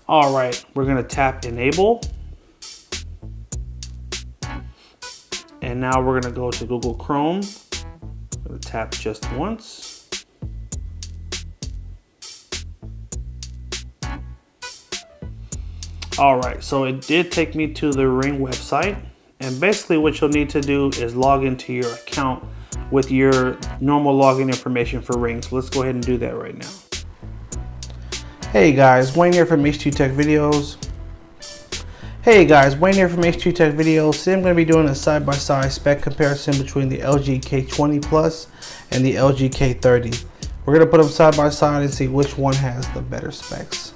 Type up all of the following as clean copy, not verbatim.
All right, we're gonna tap enable. And now we're gonna go to Google Chrome. I'm gonna tap just once. All right, so it did take me to the Ring website. And basically what you'll need to do is log into your account with your normal login information for Ring. So let's go ahead and do that right now. Hey guys, Wayne here from H2 Tech Videos. Today I'm going to be doing a side-by-side spec comparison between the LG K20 Plus and the LG K30. We're going to put them side by side and see which one has the better specs.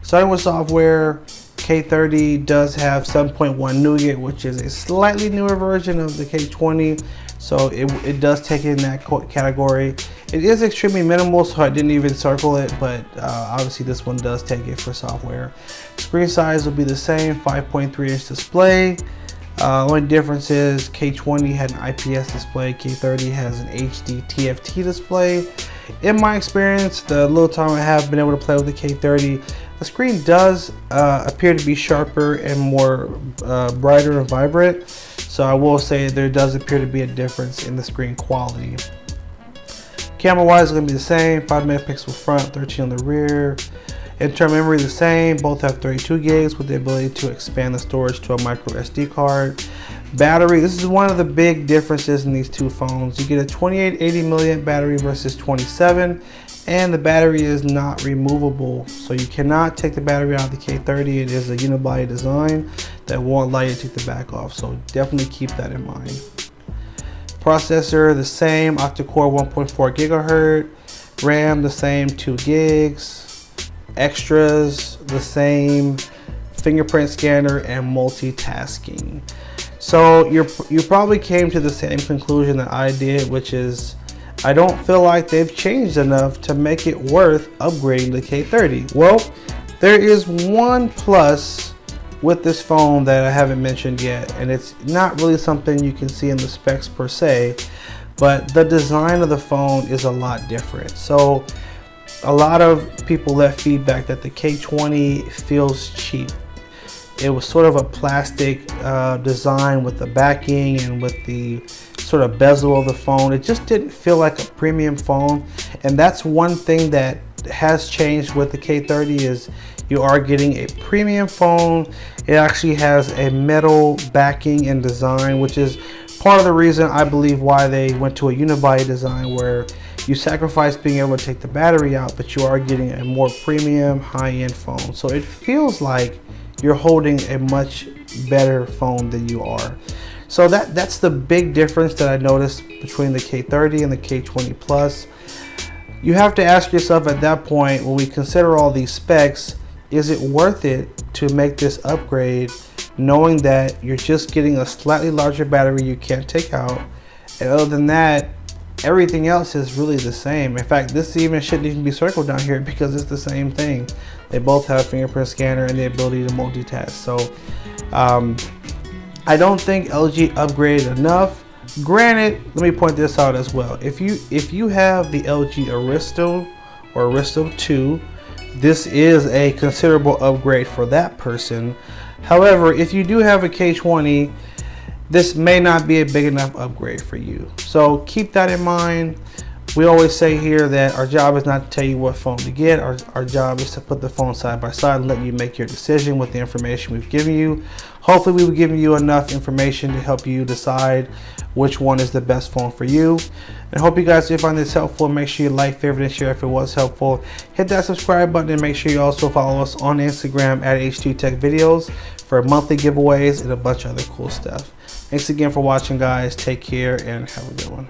Starting with software, K30 does have 7.1 Nougat, which is a slightly newer version of the K20, so it does take it in that category. It is extremely minimal, so I didn't even circle it, but obviously this one does take it for software. Screen size will be the same, 5.3-inch display. Only difference is K20 had an IPS display, K30 has an HD TFT display. In my experience, the little time I have been able to play with the K30, the screen does appear to be sharper and more brighter and vibrant. So I will say there does appear to be a difference in the screen quality. Camera wise, it's going to be the same, 5 megapixel front, 13 on the rear. Internal memory the same, both have 32 gigs with the ability to expand the storage to a micro SD card. Battery, this is one of the big differences in these two phones. You get a 2880 milliamp battery versus 27, and the battery is not removable. So you cannot take the battery out of the K30. It is a unibody design that won't allow you to take the back off. So definitely keep that in mind. Processor, the same, octa-core 1.4 gigahertz. RAM, the same, 2 gigs. Extras, the same, fingerprint scanner and multitasking. So you probably came to the same conclusion that I did, which is I don't feel like they've changed enough to make it worth upgrading the K30. Well, there is one plus with this phone that I haven't mentioned yet, and it's not really something you can see in the specs per se, but the design of the phone is a lot different. So a lot of people left feedback that the K20 feels cheap. It was sort of a plastic design with the backing and with the sort of bezel of the phone. It just didn't feel like a premium phone, and that's one thing that has changed with the K30 is you are getting a premium phone. It actually has a metal backing and design, which is part of the reason I believe why they went to a unibody design where you sacrifice being able to take the battery out, but you are getting a more premium high-end phone. So it feels like you're holding a much better phone than you are. So that's the big difference that I noticed between the K30 and the K20 Plus. You have to ask yourself at that point, when we consider all these specs, is it worth it to make this upgrade knowing that you're just getting a slightly larger battery you can't take out, and other than that, everything else is really the same. In fact, this even shouldn't even be circled down here because it's the same thing. They both have a fingerprint scanner and the ability to multitask. So I don't think LG upgraded enough. Granted, let me point this out as well. If you have the LG Aristo or Aristo 2, this is a considerable upgrade for that person. However, if you do have a K20, this may not be a big enough upgrade for you. So keep that in mind. We always say here that our job is not to tell you what phone to get. Our job is to put the phone side by side and let you make your decision with the information we've given you. Hopefully we've given you enough information to help you decide which one is the best phone for you. And I hope you guys did find this helpful. Make sure you like, favorite, and share if it was helpful. Hit that subscribe button and make sure you also follow us on Instagram at H2 Tech Videos for monthly giveaways and a bunch of other cool stuff. Thanks again for watching, guys. Take care and have a good one.